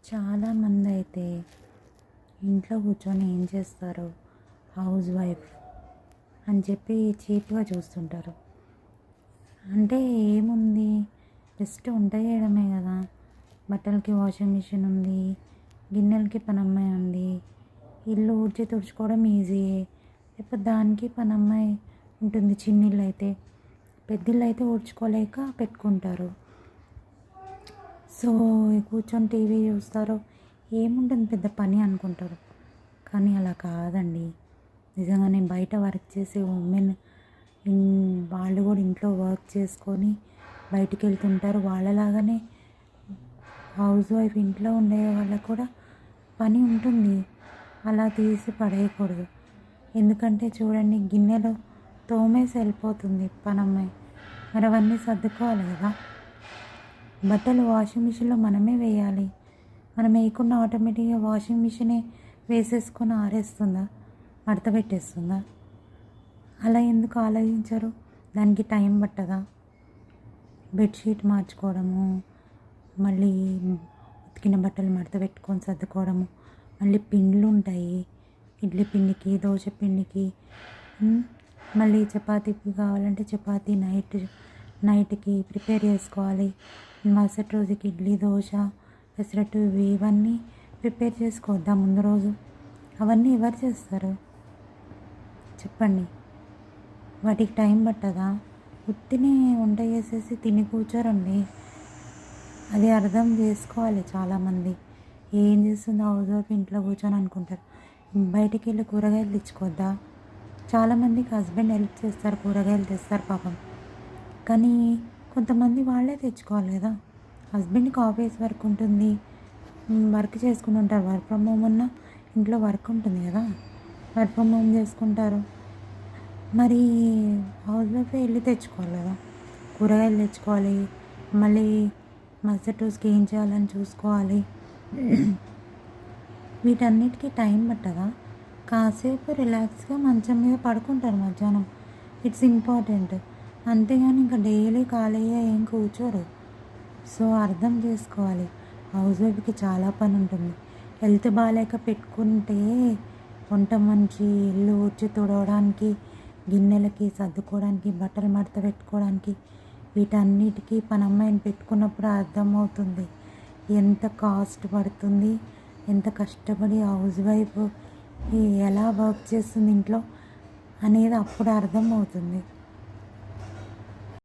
చాలామంది అయితే ఇంట్లో కూర్చొని ఏం చేస్తారు, హౌస్ వైఫ్ అని చెప్పి చీప్గా చూస్తుంటారు. అంటే ఏముంది, జస్ట్ వంట చేయడమే కదా, బట్టలకి వాషింగ్ మిషన్ ఉంది, గిన్నెలకి పనమ్మాయి ఉంది, ఇల్లు ఊడ్చి తుడుచుకోవడం ఈజీయే. లేకపోతే దానికి పనమ్మాయి ఉంటుంది. చిన్నిళ్ళు అయితే, పెద్దిళ్ళు అయితే ఊడ్చుకోలేక పెట్టుకుంటారు. సో కూర్చొని టీవీ చూస్తారు, ఏముంటుంది పెద్ద పని అనుకుంటారు. కానీ అలా కాదండి. నిజంగానే బయట వర్క్ చేసే ఉమెన్ వాళ్ళు కూడా ఇంట్లో వర్క్ చేసుకొని బయటికి వెళ్తుంటారు. వాళ్ళలాగానే హౌస్ వైఫ్ ఇంట్లో ఉండే వాళ్ళకు కూడా పని ఉంటుంది. అలా తీసి పడేయకూడదు. ఎందుకంటే చూడండి, గిన్నెలు తోమేసి వెళ్ళిపోతుంది పనమ్మాయి, మరి అవన్నీ సర్దుకోవాలి కదా. బట్టలు వాషింగ్ మిషన్లో మనమే వేయాలి. మనం వేయకుండా ఆటోమేటిక్గా వాషింగ్ మిషనే వేసేసుకొని ఆరేస్తుందా, మడత పెట్టేస్తుందా? అలా ఎందుకు ఆలోచించరు? దానికి టైం పట్టదా? బెడ్షీట్ మార్చుకోవడము, మళ్ళీ ఉతికిన బట్టలు మడత పెట్టుకొని సర్దుకోవడము, మళ్ళీ పిండ్లు ఉంటాయి, ఇడ్లీ పిండికి, దోశ పిండికి, మళ్ళీ చపాతీకి కావాలంటే చపాతీ నైట్కి ప్రిపేర్ చేసుకోవాలి. మరుసటి రోజుకి ఇడ్లీ, దోశ, పెసరట్టు ఇవన్నీ ప్రిపేర్ చేసుకోవద్దా ముందు రోజు? అవన్నీ ఎవరు చేస్తారు చెప్పండి? వాటికి టైం పట్టదా? ఉత్తినే వంట చేసేసి తిని కూర్చోరండి. అది అర్థం చేసుకోవాలి. చాలామంది ఏం చేస్తుందో హౌస్ వైఫ్ ఇంట్లో కూర్చొని అనుకుంటారు. బయటికి వెళ్ళి కూరగాయలు తెచ్చుకోవద్దా? చాలామందికి హస్బెండ్ హెల్ప్ చేస్తారు, కూరగాయలు తెస్తారు పాపం. కానీ కొంతమంది వాళ్ళే తెచ్చుకోవాలి కదా. హస్బెండ్కి ఆఫీస్ వర్క్ ఉంటుంది, వర్క్ చేసుకుని ఉంటారు. వర్క్ ఫ్రమ్ హోమ్ ఉన్న ఇంట్లో వర్క్ ఉంటుంది కదా, వర్క్ ఫ్రమ్ హోమ్ చేసుకుంటారు. మరి హౌస్ వైఫ్ వెళ్ళి తెచ్చుకోవాలి కదా, కూరగాయలు తెచ్చుకోవాలి, మళ్ళీ మరుసటి రోజుకి ఏం చేయాలని చూసుకోవాలి. వీటన్నిటికీ టైం పట్టదా? కాసేపు రిలాక్స్గా మంచం మీద పడుకుంటారు మధ్యాహ్నం, ఇట్స్ ఇంపార్టెంట్. అంతేగాని ఇంకా డైలీ ఖాళీగా ఏం కూర్చోరు. సో అర్థం చేసుకోవాలి, హౌస్ వైఫ్కి చాలా పని ఉంటుంది. హెల్త్ బాగాలేక పెట్టుకుంటే వంట మనిషి, ఇల్లు ఊడ్చి తుడవడానికి, గిన్నెలకి సర్దుకోవడానికి, బట్టలు మడత పెట్టుకోవడానికి, వీటన్నిటికీ పనమ్మాయిని పెట్టుకున్నప్పుడు అర్థమవుతుంది ఎంత కాస్ట్ పడుతుంది, ఎంత కష్టపడి హౌస్ వైఫ్ ఎలా వర్క్ చేస్తుంది ఇంట్లో అనేది అప్పుడు అర్థమవుతుంది.